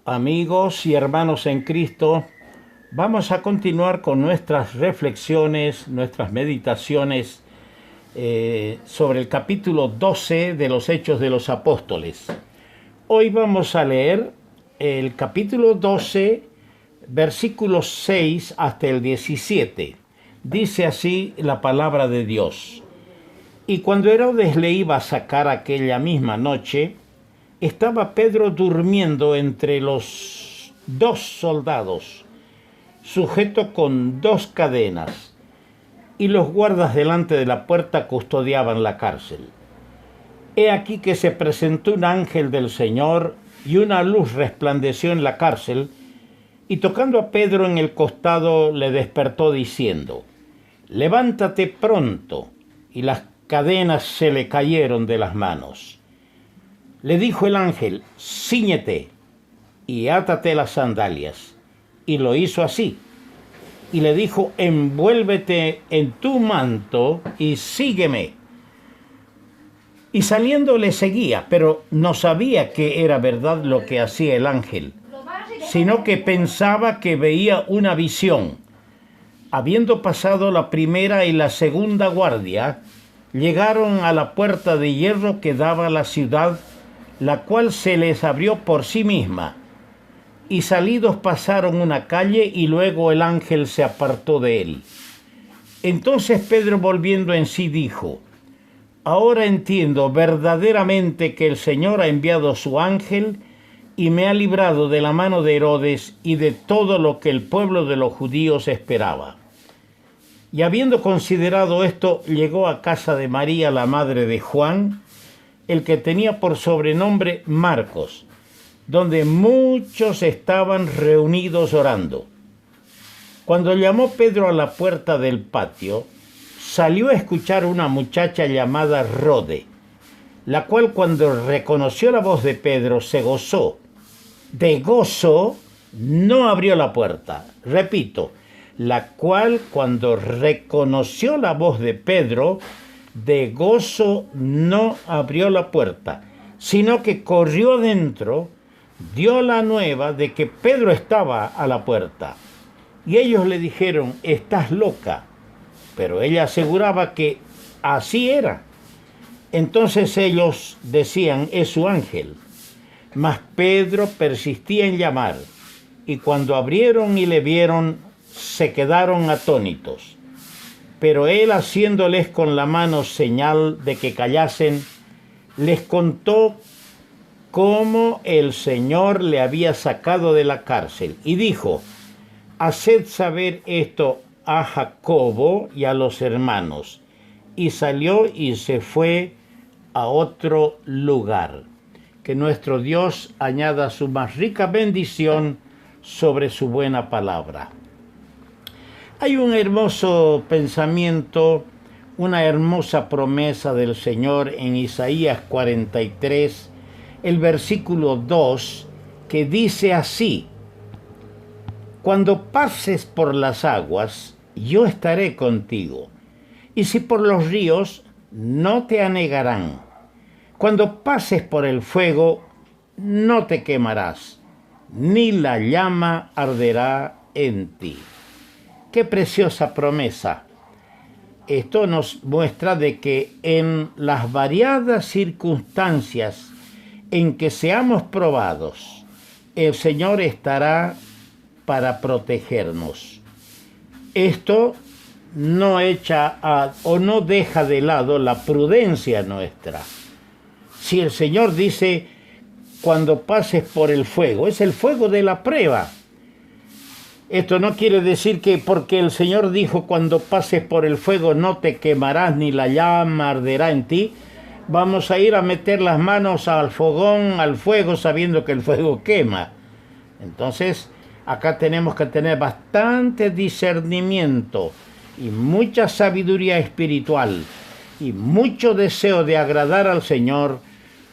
Amigos y hermanos en Cristo, vamos a continuar con nuestras reflexiones, nuestras meditaciones sobre el capítulo 12 de los Hechos de los Apóstoles. Hoy vamos a leer el capítulo 12, versículos 6 hasta el 17. Dice así la palabra de Dios. Y cuando Herodes le iba a sacar aquella misma noche, estaba Pedro durmiendo entre los dos soldados, sujeto con dos cadenas, y los guardas delante de la puerta custodiaban la cárcel. He aquí que se presentó un ángel del Señor, y una luz resplandeció en la cárcel, y tocando a Pedro en el costado le despertó diciendo: «Levántate pronto», y las cadenas se le cayeron de las manos. Le dijo el ángel: «Cíñete y átate las sandalias». Y lo hizo así. Y le dijo: «Envuélvete en tu manto y sígueme». Y saliendo le seguía, pero no sabía que era verdad lo que hacía el ángel, sino que pensaba que veía una visión. Habiendo pasado la primera y la segunda guardia, llegaron a la puerta de hierro que daba a la ciudad, la cual se les abrió por sí misma. Y salidos pasaron una calle y luego el ángel se apartó de él. Entonces Pedro, volviendo en sí, dijo: «Ahora entiendo verdaderamente que el Señor ha enviado su ángel y me ha librado de la mano de Herodes y de todo lo que el pueblo de los judíos esperaba». Y habiendo considerado esto, llegó a casa de María, la madre de Juan, el que tenía por sobrenombre Marcos, donde muchos estaban reunidos orando. Cuando llamó Pedro a la puerta del patio, salió a escuchar una muchacha llamada Rode, la cual, cuando reconoció la voz de Pedro, se gozó. De gozo no abrió la puerta. Repito, la cual, cuando reconoció la voz de Pedro, de gozo no abrió la puerta, sino que corrió adentro, dio la nueva de que Pedro estaba a la puerta. Y ellos le dijeron: «Estás loca». Pero ella aseguraba que así era. Entonces ellos decían: «Es su ángel». Mas Pedro persistía en llamar, y cuando abrieron y le vieron, se quedaron atónitos. Pero él, haciéndoles con la mano señal de que callasen, les contó cómo el Señor le había sacado de la cárcel, y dijo: «Haced saber esto a Jacobo y a los hermanos». Y salió y se fue a otro lugar. Que nuestro Dios añada su más rica bendición sobre su buena palabra. Hay un hermoso pensamiento, una hermosa promesa del Señor en Isaías 43, el versículo 2, que dice así: «Cuando pases por las aguas, yo estaré contigo, y si por los ríos, no te anegarán. Cuando pases por el fuego, no te quemarás, ni la llama arderá en ti». ¡Qué preciosa promesa! Esto nos muestra de que en las variadas circunstancias en que seamos probados, el Señor estará para protegernos. Esto no no deja de lado la prudencia nuestra. Si el Señor dice: «Cuando pases por el fuego», es el fuego de la prueba. Esto no quiere decir que porque el Señor dijo: «Cuando pases por el fuego no te quemarás, ni la llama arderá en ti», vamos a ir a meter las manos al fogón, al fuego, sabiendo que el fuego quema. Entonces, acá tenemos que tener bastante discernimiento y mucha sabiduría espiritual y mucho deseo de agradar al Señor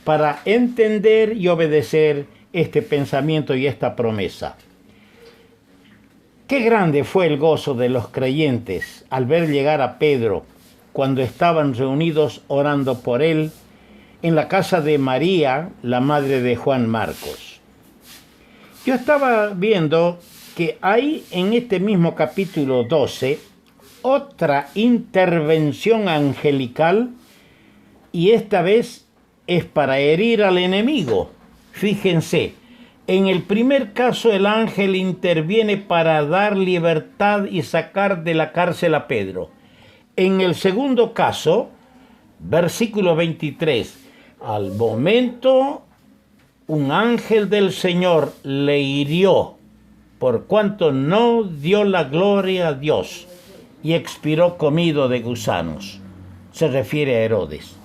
para entender y obedecer este pensamiento y esta promesa. Qué grande fue el gozo de los creyentes al ver llegar a Pedro cuando estaban reunidos orando por él en la casa de María, la madre de Juan Marcos. Yo estaba viendo que hay en este mismo capítulo 12 otra intervención angelical, y esta vez es para herir al enemigo. Fíjense, en el primer caso el ángel interviene para dar libertad y sacar de la cárcel a Pedro. En el segundo caso, versículo 23, al momento un ángel del Señor le hirió, por cuanto no dio la gloria a Dios, y expiró comido de gusanos. Se refiere a Herodes.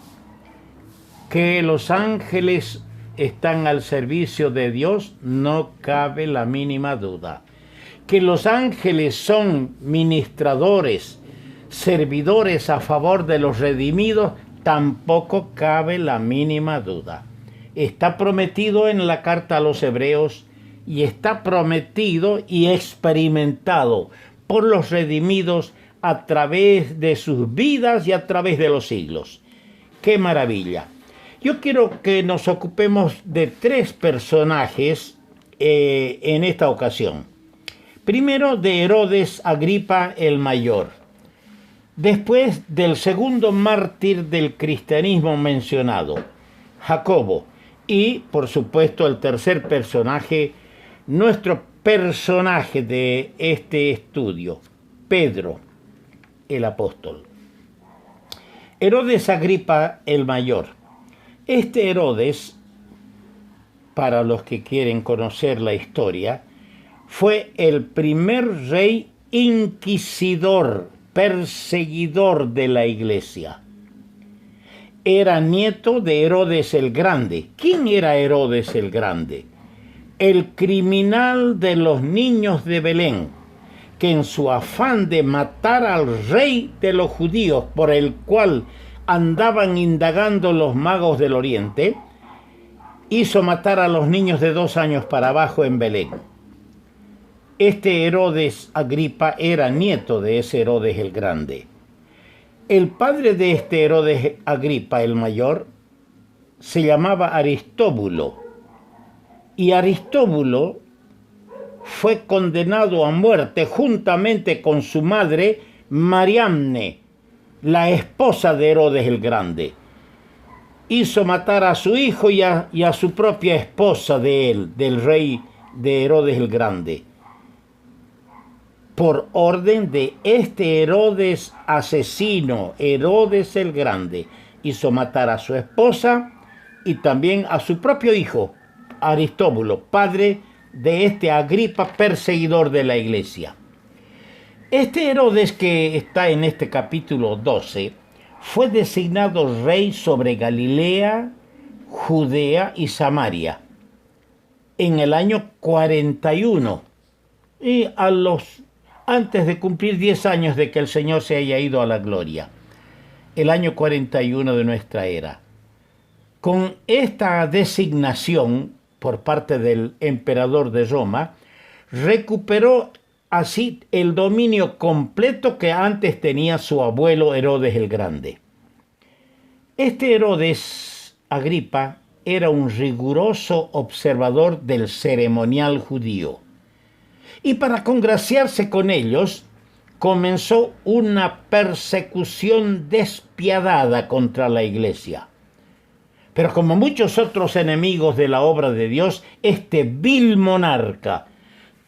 Que los ángeles están al servicio de Dios, no cabe la mínima duda. Que los ángeles son ministradores, servidores a favor de los redimidos, tampoco cabe la mínima duda. Está prometido en la carta a los Hebreos, y está prometido y experimentado por los redimidos a través de sus vidas y a través de los siglos. ¡Qué maravilla! Yo quiero que nos ocupemos de tres personajes en esta ocasión. Primero, de Herodes Agripa el Mayor. Después, del segundo mártir del cristianismo mencionado, Jacobo. Y, por supuesto, el tercer personaje, nuestro personaje de este estudio, Pedro, el apóstol. Herodes Agripa el Mayor. Este Herodes, para los que quieren conocer la historia, fue el primer rey inquisidor, perseguidor de la iglesia. Era nieto de Herodes el Grande. ¿Quién era Herodes el Grande? El criminal de los niños de Belén, que en su afán de matar al rey de los judíos, por el cual andaban indagando los magos del Oriente, hizo matar a los niños de 2 años para abajo en Belén. Este Herodes Agripa era nieto de ese Herodes el Grande. El padre de este Herodes Agripa el Mayor se llamaba Aristóbulo, y Aristóbulo fue condenado a muerte juntamente con su madre Mariamne, la esposa de Herodes el Grande. Hizo matar a su hijo y a su propia esposa de él, del rey de Herodes el Grande, por orden de este Herodes asesino, Herodes el Grande. Hizo matar a su esposa y también a su propio hijo, Aristóbulo, padre de este Agripa, perseguidor de la iglesia. Este Herodes que está en este capítulo 12 fue designado rey sobre Galilea, Judea y Samaria en el año 41, y antes de cumplir 10 años de que el Señor se haya ido a la gloria, el año 41 de nuestra era. Con esta designación por parte del emperador de Roma, recuperó así el dominio completo que antes tenía su abuelo Herodes el Grande. Este Herodes Agripa era un riguroso observador del ceremonial judío, y para congraciarse con ellos comenzó una persecución despiadada contra la iglesia. Pero como muchos otros enemigos de la obra de Dios, este vil monarca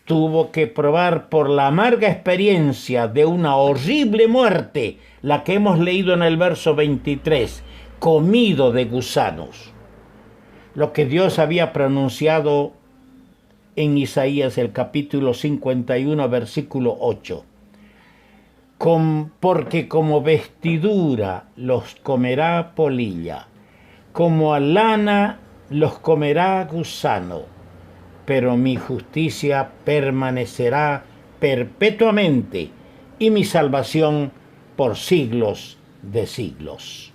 tuvo que probar por la amarga experiencia de una horrible muerte, la que hemos leído en el verso 23, comido de gusanos. Lo que Dios había pronunciado en Isaías el capítulo 51, versículo 8. Porque como vestidura los comerá polilla, como a lana los comerá gusano, pero mi justicia permanecerá perpetuamente y mi salvación por siglos de siglos.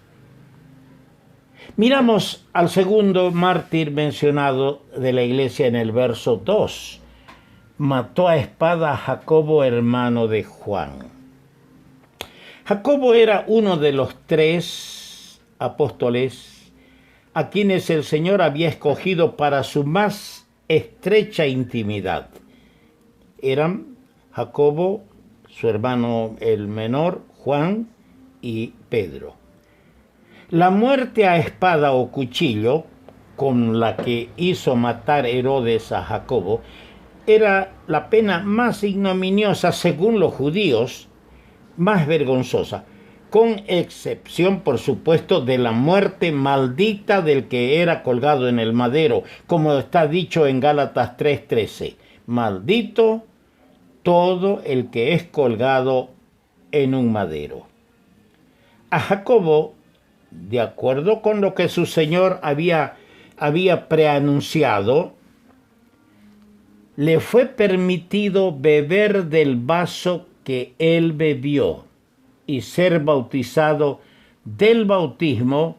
Miramos al segundo mártir mencionado de la iglesia en el verso 2. Mató a espada a Jacobo, hermano de Juan. Jacobo era uno de los 3 apóstoles a quienes el Señor había escogido para su más estrecha intimidad. Eran Jacobo, su hermano el menor, Juan y Pedro. La muerte a espada o cuchillo, con la que hizo matar Herodes a Jacobo, era la pena más ignominiosa según los judíos, más vergonzosa, con excepción, por supuesto, de la muerte maldita del que era colgado en el madero, como está dicho en Gálatas 3:13. Maldito todo el que es colgado en un madero. A Jacobo, de acuerdo con lo que su Señor había preanunciado, le fue permitido beber del vaso que él bebió y ser bautizado del bautismo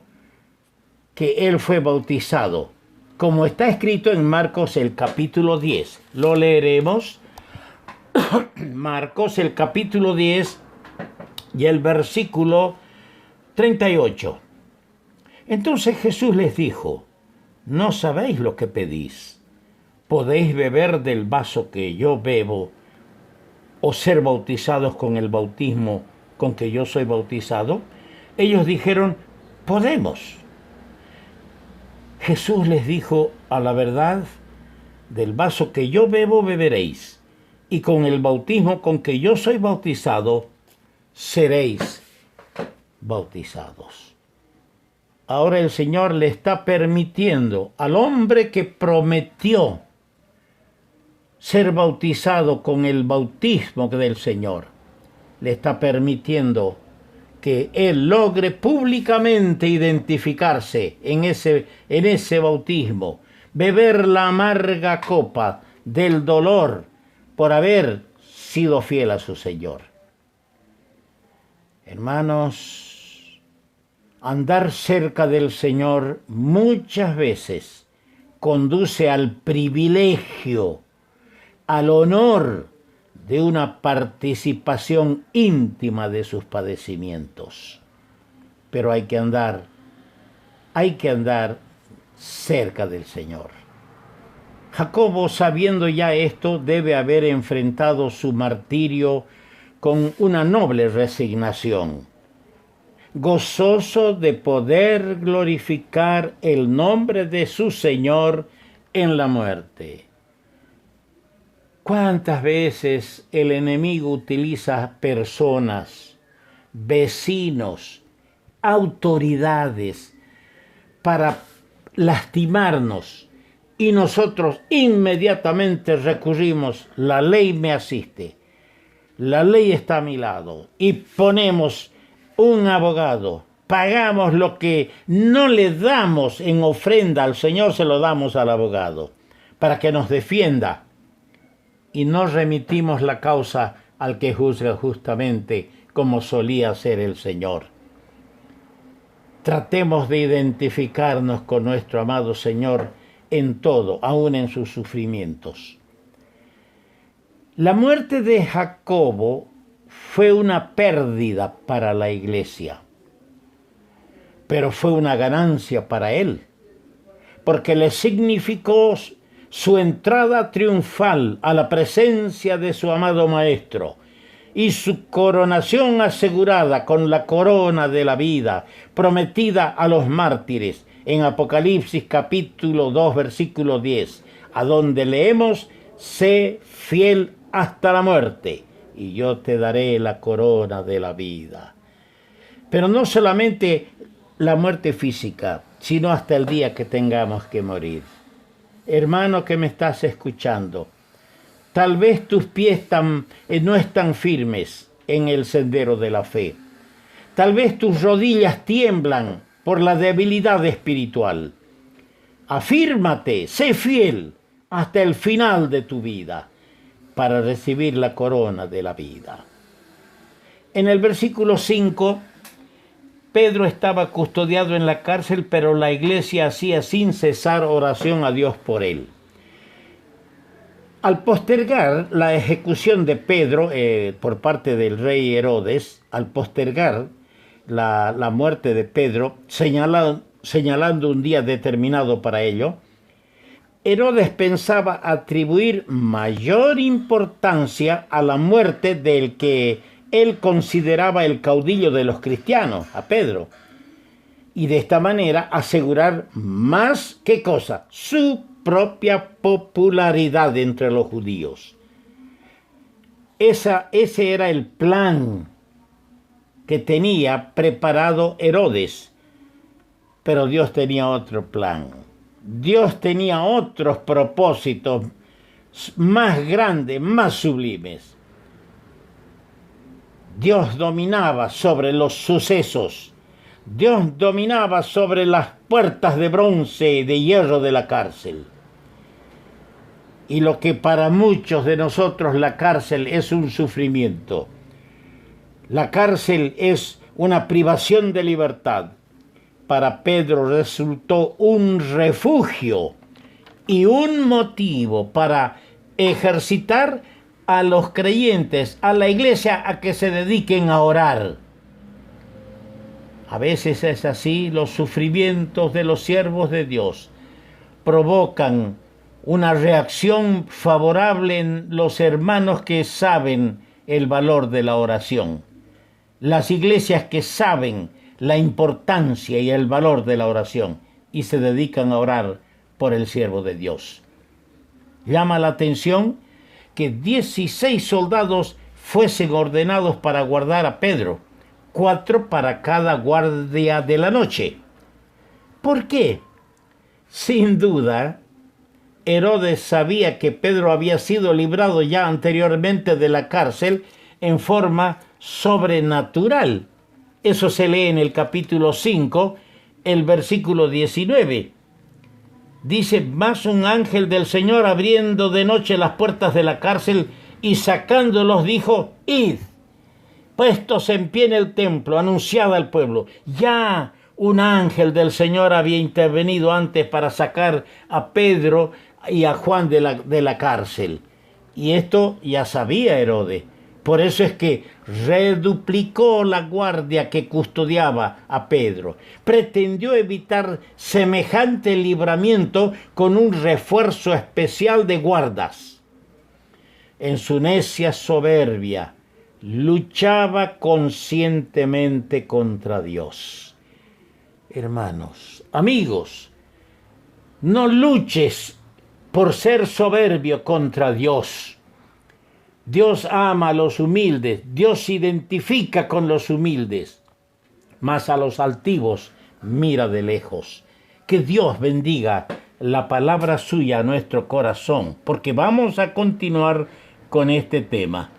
que él fue bautizado, como está escrito en Marcos el capítulo 10. Lo leeremos. Marcos el capítulo 10 y el versículo 38. Entonces Jesús les dijo: no sabéis lo que pedís. ¿Podéis beber del vaso que yo bebo o ser bautizados con el bautismo con que yo soy bautizado? Ellos dijeron: podemos. Jesús les dijo: a la verdad, del vaso que yo bebo beberéis, y con el bautismo con que yo soy bautizado seréis bautizados. Ahora el Señor le está permitiendo al hombre que prometió ser bautizado con el bautismo del Señor, le está permitiendo que él logre públicamente identificarse en ese bautismo, beber la amarga copa del dolor por haber sido fiel a su Señor. Hermanos, andar cerca del Señor muchas veces conduce al privilegio, al honor de una participación íntima de sus padecimientos. Pero hay que andar cerca del Señor. Jacobo, sabiendo ya esto, debe haber enfrentado su martirio con una noble resignación, gozoso de poder glorificar el nombre de su Señor en la muerte. ¿Cuántas veces el enemigo utiliza personas, vecinos, autoridades para lastimarnos y nosotros inmediatamente recurrimos: la ley me asiste, la ley está a mi lado, y ponemos un abogado, pagamos lo que no le damos en ofrenda al Señor, se lo damos al abogado para que nos defienda, y no remitimos la causa al que juzga justamente, como solía hacer el Señor. Tratemos de identificarnos con nuestro amado Señor en todo, aun en sus sufrimientos. La muerte de Jacobo fue una pérdida para la iglesia, pero fue una ganancia para él, porque le significó su entrada triunfal a la presencia de su amado Maestro y su coronación asegurada con la corona de la vida prometida a los mártires en Apocalipsis capítulo 2 versículo 10, a donde leemos: sé fiel hasta la muerte y yo te daré la corona de la vida. Pero no solamente la muerte física, sino hasta el día que tengamos que morir. Hermano que me estás escuchando, tal vez tus pies no están firmes en el sendero de la fe. Tal vez tus rodillas tiemblan por la debilidad espiritual. Afírmate, sé fiel hasta el final de tu vida para recibir la corona de la vida. En el versículo 5, Pedro estaba custodiado en la cárcel, pero la iglesia hacía sin cesar oración a Dios por él. Al postergar la ejecución de Pedro por parte del rey Herodes, al postergar la muerte de Pedro, señalando un día determinado para ello, Herodes pensaba atribuir mayor importancia a la muerte del que él consideraba el caudillo de los cristianos, a Pedro, y de esta manera asegurar más, ¿qué cosa? Su propia popularidad entre los judíos. Ese era el plan que tenía preparado Herodes, pero Dios tenía otro plan. Dios tenía otros propósitos más grandes, más sublimes. Dios dominaba sobre los sucesos. Dios dominaba sobre las puertas de bronce y de hierro de la cárcel. Y lo que para muchos de nosotros la cárcel es un sufrimiento. La cárcel es una privación de libertad. Para Pedro resultó un refugio y un motivo para ejercitar a los creyentes, a la iglesia, a que se dediquen a orar. A veces es así, los sufrimientos de los siervos de Dios provocan una reacción favorable en los hermanos que saben el valor de la oración. Las iglesias que saben la importancia y el valor de la oración y se dedican a orar por el siervo de Dios. Llama la atención que 16 soldados fuesen ordenados para guardar a Pedro, 4 para cada guardia de la noche. ¿Por qué? Sin duda, Herodes sabía que Pedro había sido librado ya anteriormente de la cárcel en forma sobrenatural. Eso se lee en el capítulo 5, el versículo 19. Dice: más un ángel del Señor abriendo de noche las puertas de la cárcel y sacándolos dijo: id, puestos en pie en el templo, anunciad al pueblo. Ya un ángel del Señor había intervenido antes para sacar a Pedro y a Juan de la cárcel. Y esto ya sabía Herodes. Por eso es que reduplicó la guardia que custodiaba a Pedro. Pretendió evitar semejante libramiento con un refuerzo especial de guardas. En su necia soberbia, luchaba conscientemente contra Dios. Hermanos, amigos, no luches por ser soberbio contra Dios. Dios ama a los humildes, Dios se identifica con los humildes, mas a los altivos mira de lejos. Que Dios bendiga la palabra suya a nuestro corazón, porque vamos a continuar con este tema.